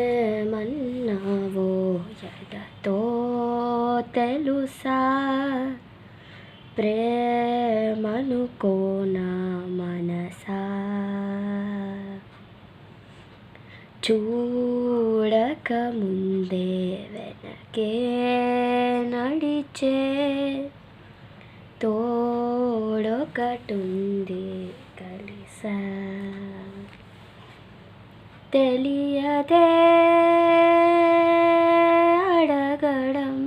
ఏమన్నావో ఎదతో తెలుసా, ప్రేమనుకోనా మనసా, చూడకముందే వెనకే నడిచే తోడొకటుంది కలిసా, తెలియదే అడగడం,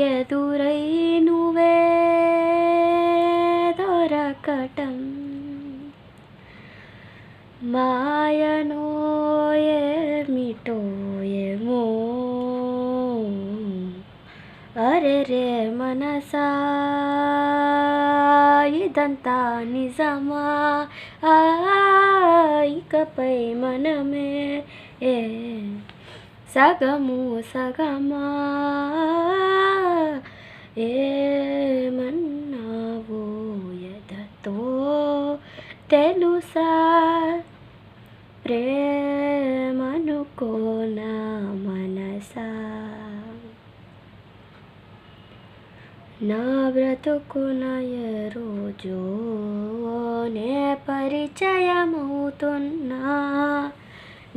ఎదురై నువ్వే దొరకటం, మాయనో ఏమిటో ఏమో, అరెరే మనసా ఇదంతా నిజమా, ఇకపై మనమే సగము సగమా, ఏమన్నావో ఎదతో తెలుసా, ప్రేమనుకోనా మనసా. నా బ్రతుకున ఏ రోజో నే పరిచయమవుతున్నా,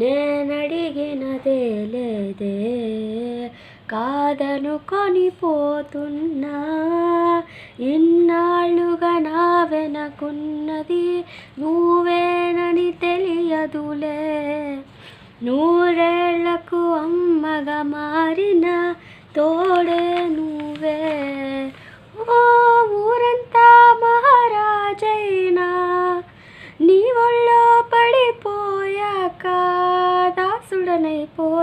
నేనడిగినదే లేదే కాదనుకొని పోతున్నా, ఇన్నాళ్ళుగా నా వెనకున్నది నువ్వేనని తెలియదులే, నూరేళ్లకు అమ్మగా మారిన తోడే నువ్వే, ఓ ఊరంతా మహారాజైనా నీ ఒళ్ళో పడిపోయాక దాసుడనైపోయానే,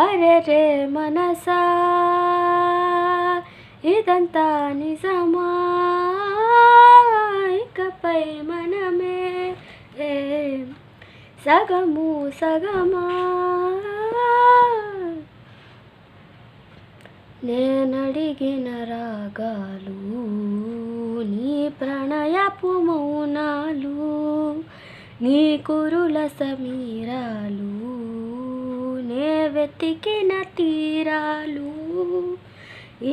అరెరే మనసా ఇదంతా నిజమా, ఇకపై మనమే సగము సగమా, నేనడిగిన రాగాలు నీ ప్రణయపు మౌనాలు, నీ కురుల సమీరాలు నే వెతికిన తీరాలు,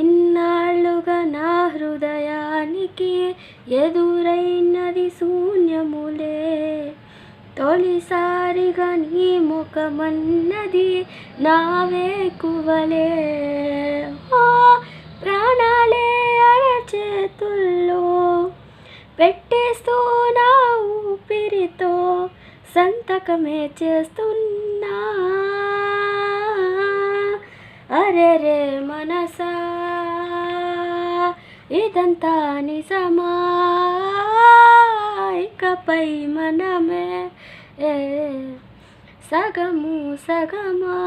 ఇన్నాళ్ళుగా నా హృదయానికి ఎదురైనది శూన్యములే, తొలిసారిగా నీ ముఖమన్నది నా వేకువలే, ప్రాణాలే అరచేతుల్లో పెట్టేస్తూ నా ఊపిరితో సంతకమే చేస్తున్నా, అరెరే మనసా ఇదంతా నిజమా, ఇకపై మనమే సగము సగమా.